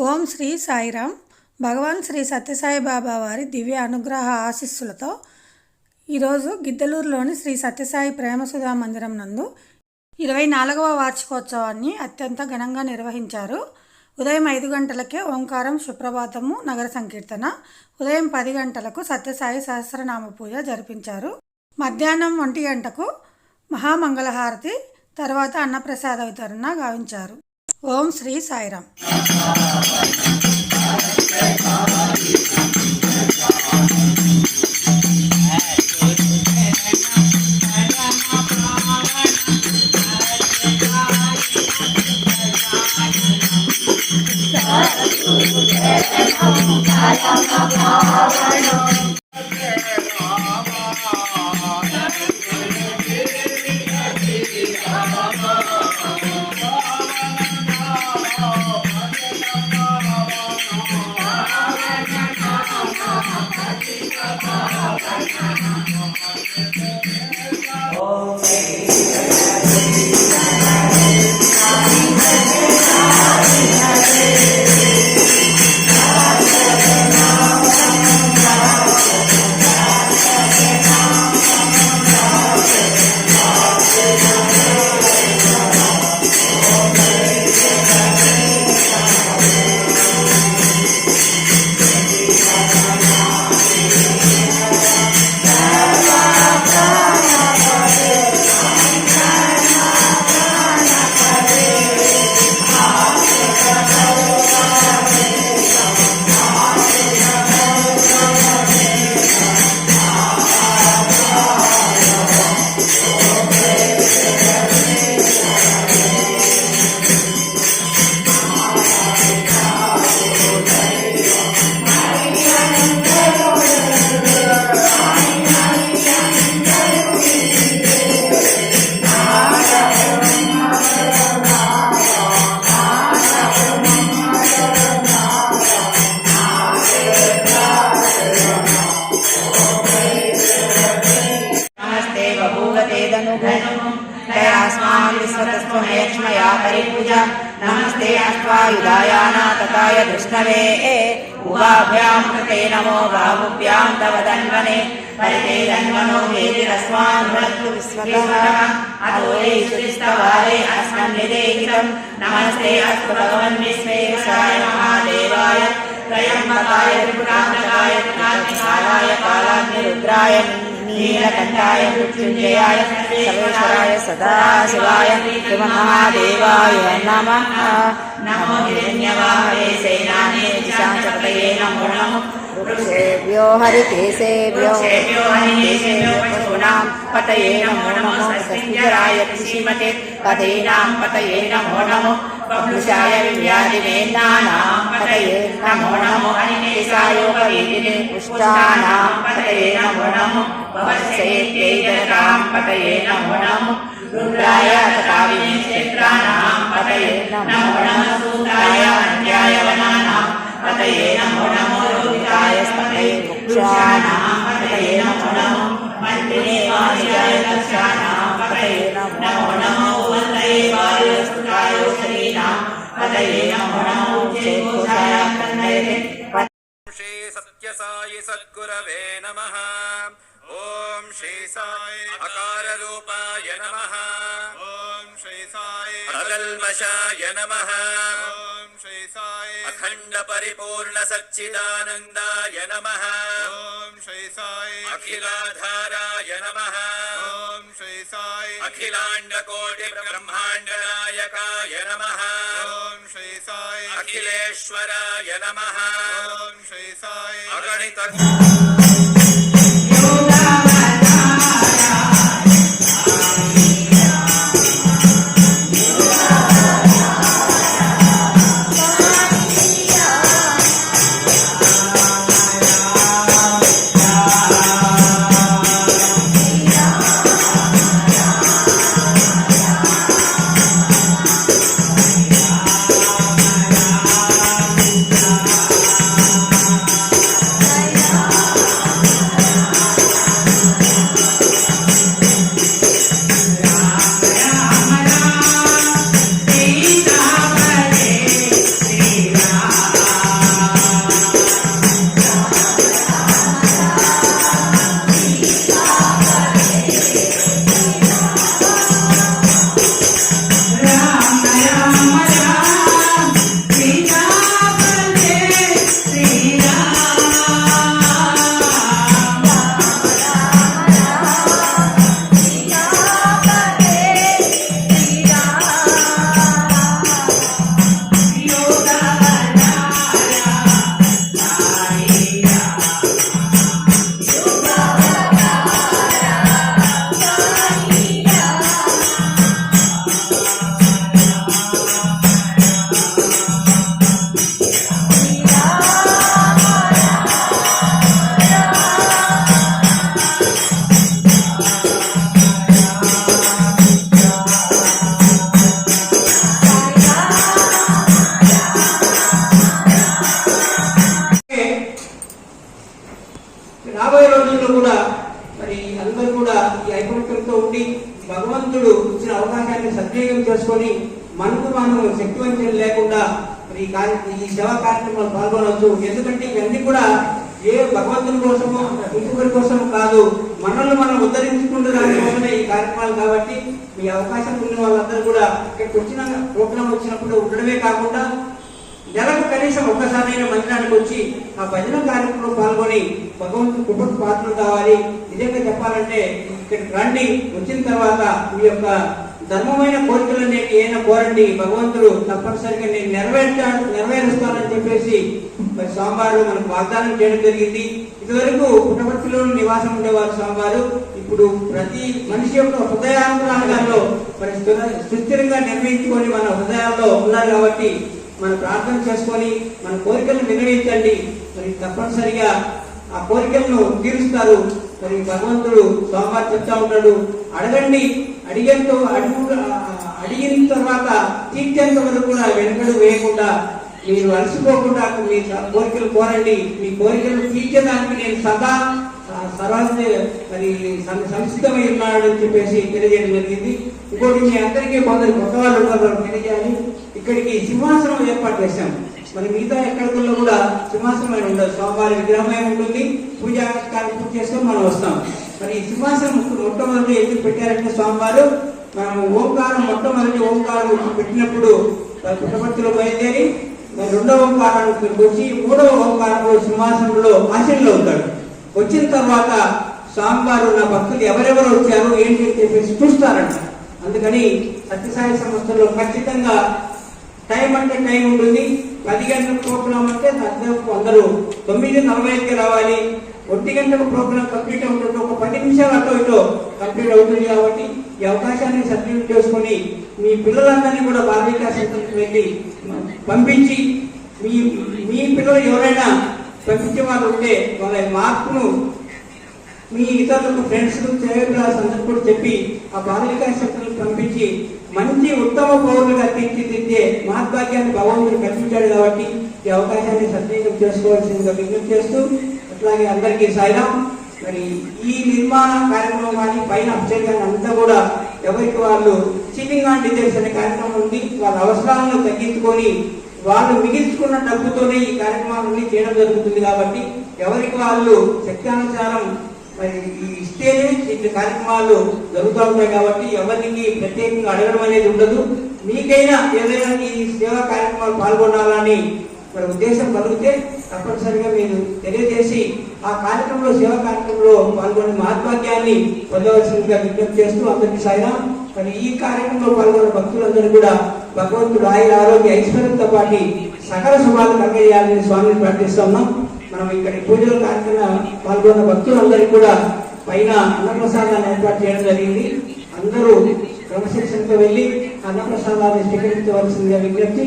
ఓం శ్రీ సాయిరామ్. భగవాన్ శ్రీ సత్యసాయి బాబా వారి దివ్య అనుగ్రహ ఆశీస్సులతో ఈరోజు గిద్దలూరులోని శ్రీ సత్యసాయి ప్రేమసుధా మందిరం నందు 24వ వార్షికోత్సవాన్ని అత్యంత ఘనంగా నిర్వహించారు. ఉదయం 5 గంటలకే ఓంకారం, సుప్రభాతము, నగర సంకీర్తన, ఉదయం 10 గంటలకు సత్యసాయి సహస్రనామ పూజ జరిపించారు. మధ్యాహ్నం 1 గంటకు మహామంగళహారతి, తర్వాత అన్నప్రసాద వితరణ గావించారు. ఓం శ్రీ సాయిరామ్. दयास्मान्विश्वतस्त्वमयक्ष्मया परिपूजा नमस्ते अश्वायुधायानातताय दृष्णवे उभाभ्यां कृते नमो बाहुभ्यां तव दन्वने परिते दन्वनो वेदिरस्मान् भुनक्तु विश्वतः अतोरे सुरिस्तवारे अस्मन्निदेहितं नमस्ते अस्तु भगवन् विश्वेशाय महादेवाय त्रयम्बकाय त्रिपुरान्तकाय त्रिकाग्निकालाय कालाग्निरुद्राय नीलकण्ठाय मृत्युञ्जयाय सर्वेश्वराय सदाशिवाय महादेवाय नमः। नमो हिरण्यवाहवे सेनाने दिशाचपतये नमो नमः। वृक्षेभ्यो हरिकेशेभ्यो पशूनां पतये नमो नमः। स्वस्तिजराय श्रीमते पदीनां पतये नमो नमः। बभ्रुषाय विव्याधिवेन्नानां पतये नमो नमः। अनिकेशायोपवीतिने पुष्टानां पतये नमो नमः। भवत्सेत्यैतरां पतये नमो नमः। रुद्राय तथाविनेक्षेत्राणां पतये नमो नमः। सूत्राय अन्याय वनानां पतये नमो नमः। रुद्राय स्तये वृक्षाणां पतये नमो नमः। मन्त्रिणे वासियाय दक्षाणां पतये नमो नमः। वन्दे वायुस्तुताय शरीरां पतये नमो नमः। शेषाय कन्नयते श्री सत्यसाई सद्गुरवे नमः। ओम श्री साई अकार रूपाय नमः। ओम श्री साई अकल्मषाय नमः। ओम श्री साई अखंड परिपूर्ण सच्चिदानंदाय नमः। ओम श्री साई अखिलाधाराय नमः। ओम श्री साई अखिलांड कोटि ब्रह्मांड नायकाय नमः। ओम श्री साई अखिलेश्वराय नमः। ओम श्री साई अगणित భగవంతుడు ఇచ్చిన అవకాశాన్ని సద్వినియోగం చేసుకొని మనకు మనం శక్తివంచన లేకుండా ఈ సేవా కార్యక్రమంలో పాల్గొనవచ్చు. ఎందుకంటే ఇవన్నీ కూడా ఏ భగవంతుని కోసమో ఇంకొకరి కోసం కాదు, మనల్ని మనం ఉద్ధరించుకునే దానికోసమే ఈ కార్యక్రమాలు. కాబట్టి మీ అవకాశం ఉన్న వాళ్ళందరూ కూడా ఇక్కడికి వచ్చిన ప్రోగ్రాం వచ్చినప్పుడు ఉండడమే కాకుండా నెలకు కనీసం ఒక్కసారైనా మందిరానికి వచ్చి ఆ భజన కార్యక్రమంలో పాల్గొని భగవంతుని కృపకు పాత్రలు కావాలి. నిజంగా చెప్పాలంటే ఇక్కడికి రండి, వచ్చిన తర్వాత మీ యొక్క ధర్మమైన కోరికలన్నీ ఏమైనా కోరండి, భగవంతుడు తప్పనిసరిగా నేను నెరవేరుస్తానని చెప్పేసి మరి స్వామివారు మనకు వాగ్దానం చేయడం జరిగింది. ఇదివరకు పుట్టపర్తిలో నివాసం ఉండేవారు స్వామివారు. ఇప్పుడు ప్రతి మనిషి యొక్క హృదయాంతరాంగాల్లో మరి సుస్థిరంగా నిర్వహించుకొని మన హృదయాల్లో ఉన్నారు. కాబట్టి మనం ప్రార్థన చేసుకొని మన కోరికలను నిర్వహించండి, మరి తప్పనిసరిగా ఆ కోరికలను తీరుస్తారు. మరి భగవంతుడు స్వామివారు చెప్తా ఉంటాడు, అడగండి, అడిగిన తర్వాత తీర్చేంత వరకు కూడా వెనుకడు వేయకుండా మీరు అలసిపోకుండా మీ కోరికలు కోరండి. మీ కోరికలు తీర్చడానికి నేను సదా మరి సంసిద్ధమై ఉన్నాడు అని చెప్పేసి తెలియజేయడం జరిగింది. ఇంకోటి మీ అందరికీ కొందరు కొత్త వాళ్ళు ఉన్నారు తెలియజేయాలి. ఇక్కడికి సింహాసనం ఏర్పాటు చేశాం. మరి మిగతా ఎక్కడికల్లో కూడా సింహాసనం అని ఉండదు, స్వామివారి విగ్రహమే ఉంటుంది. పూజా కార్యక్రమం చేస్తాం, మనం వస్తాం. మరి ఈ సింహాసనం మొట్టమొదటి ఎందుకు పెట్టారంటే స్వామివారు మనం ఓంకారం మొట్టమొదటి ఓంకారం పెట్టినప్పుడు పుట్టపర్తిలో బయలుదేరి రెండవ ఓంకారానికి వచ్చి మూడవ ఓంకారంలో సింహాసనంలో ఆశీనులు అవుతాడు. వచ్చిన తర్వాత స్వామివారు నా భక్తులు ఎవరెవరు వచ్చారు ఏంటి అని చెప్పేసి చూస్తారంట. అందుకని సత్యసాయి సంస్థలో ఖచ్చితంగా టైం అంటే టైం ఉంటుంది. 10 గంటలకు ప్రోగ్రాం అంటే అందరూ 9:45కి రావాలి. 1 గంటకు ప్రోగ్రాం కంప్లీట్ అవుతుంది. ఒక 10 నిమిషాలు అటో ఇటో కంప్లీట్ అవుతుంది. కాబట్టి ఈ అవకాశాన్ని సద్వినియోగం చేసుకొని మీ పిల్లలందరినీ కూడా బాల వికాస్ సెంటర్కి వెళ్ళి పంపించి మీ పిల్లలు ఎవరైనా పంపించే వాళ్ళు ఉంటే వాళ్ళ మార్పును మీ ఇతరులకు ఫ్రెండ్స్ క్లాస్ అందరూ కూడా చెప్పి ఆ బాల వికాస్ సెంటర్కి పంపించి మంచి ఉత్తమ పౌరులుగా తీర్చిదిద్దే మహద్భాగ్యాన్ని భగవంతుడు కల్పించాడు. కాబట్టి ఈ అవకాశాన్ని సద్వినియోగం చేసుకోవాల్సిందిగా విజ్ఞప్తి చేస్తూ, అట్లాగే అందరికీ సాయిరాం. మరి ఈ నిర్మాణ కార్యక్రమం కానీ పైన అప్సైడ్ కానీ అంతా కూడా ఎవరికి వాళ్ళు చీటింగ్ ఆన్ డీటెయిల్స్ అనే కార్యక్రమం ఉంది. వాళ్ళ అవసరాలను తగ్గించుకొని వాళ్ళు మిగిల్చుకున్న డబ్బుతోనే ఈ కార్యక్రమాలన్నీ చేయడం జరుగుతుంది. కాబట్టి ఎవరికి వాళ్ళు శక్తానుసారం మరి ఇస్తేనే ఇట్లా కార్యక్రమాలు జరుగుతూ ఉంటాయి. కాబట్టి ఎవరికి ప్రత్యేకంగా అడగడం అనేది ఉండదు. మీకైనా ఏదైనా ఈ సేవా కార్యక్రమాలు పాల్గొనాలని మరి ఉద్దేశం కలిగితే తప్పనిసరిగా మీరు తెలియజేసి ఆ కార్యక్రమంలో సేవా కార్యక్రమంలో పాల్గొనే మహద్భాగ్యాన్ని పొందవలసిందిగా విజ్ఞప్తి చేస్తూ అందరికీ సాయిరాం. మరి ఈ కార్యక్రమంలో పాల్గొన్న భక్తులందరూ కూడా భగవంతుడు ఆయుర ఆరోగ్య ఐశ్వర్యంతో పాటు సకల శుభాలు కలిగేయాలని స్వామిని ప్రార్థిస్తున్నాం. మనం ఇక్కడ పూజల కార్యక్రమం పాల్గొన్న భక్తులందరికీ కూడా పైన అన్నప్రసాదాన్ని ఏర్పాటు చేయడం జరిగింది. అందరూ క్రమశిక్షణతో వెళ్ళి అన్నప్రసాదాన్ని స్వీకరించవలసిందిగా విజ్ఞప్తి.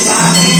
Swami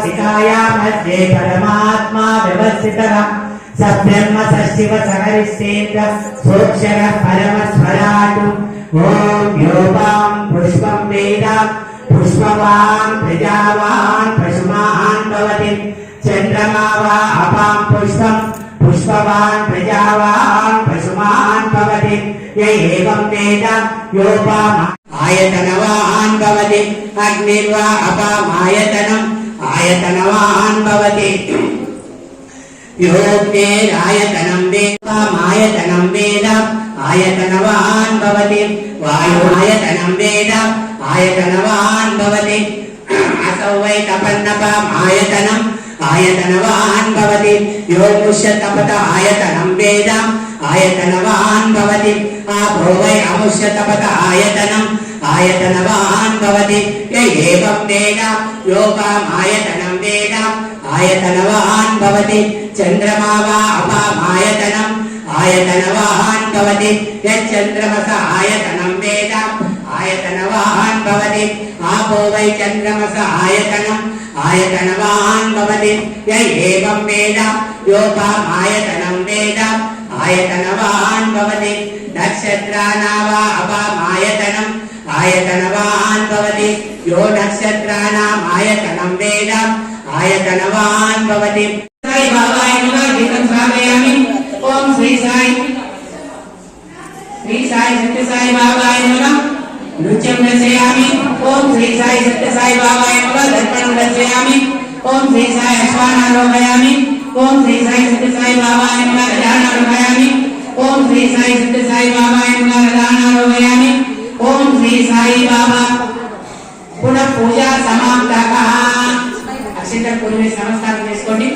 शिखाया मध्ये परमात्मा व्यवस्थितः सब्रह्म सशिव सकरिष्ठेन्द्र सोक्षरः परमस्वराट् ॐ योपां पुष्पं वेद पुष्पवान् प्रजावान् पशुमान् भवति चन्द्रमा वा अपां पुष्पं पुष्पवान् प्रजावान् पशुमान् भवति य एवं वेद योपाम् आयतनवान् भवति अग्निर्वा अपामायतनम् आयतनवान् भवति योऽग्नेरायतनं वेदायतनं वेद आयतनवान् भवति वायुरायतनं वेद आयतनवान् भवति असौ वै तपन्नपाम् आयतनम् आयतनवान् भवति यो मुष्यतपत आयतनं वेद आयतनवान् भवति आपो वै अमुष्यतपत आयतनम् आयतनवान् भवति य एवं वेद योपाम् आयतनं वेद आयतनवान् भवति चन्द्रमा वा अपाम् आयतनम् आयतनवान् भवति यच्चन्द्रमस आयतनं वेद आयतनवान् भवति आपो वै चन्द्रमस आयतनम् आयतनवान् भवति य एवं वेद योपाम् आयतनं वेद आयतनवान् भवति नक्षत्राणां वा अपाम् आयतनम् आयतनवान् भवति यो नक्षत्राणाम् आयतनं वेद आयतनवान् भवति साई बाबाय नमः गीतं श्रावयामि ओम श्री साई सत्य साई बाबाय नमः नृत्यं रचयामि ओम श्री साई सत्य साई बाबाय नमः दर्पणं रचयामि ओम श्री साई अश्वानारोहयामि ओम श्री साई सत्य साई बाबाय नमः गजानारोहयामि ओम श्री साई सत्य साई बाबाय नमः गजानारोहयामि ओम श्री साई बाबा पुनः पूजा समाप्तः अक्षिंతలు కొన్ని నమస్కారం చేసుకోండి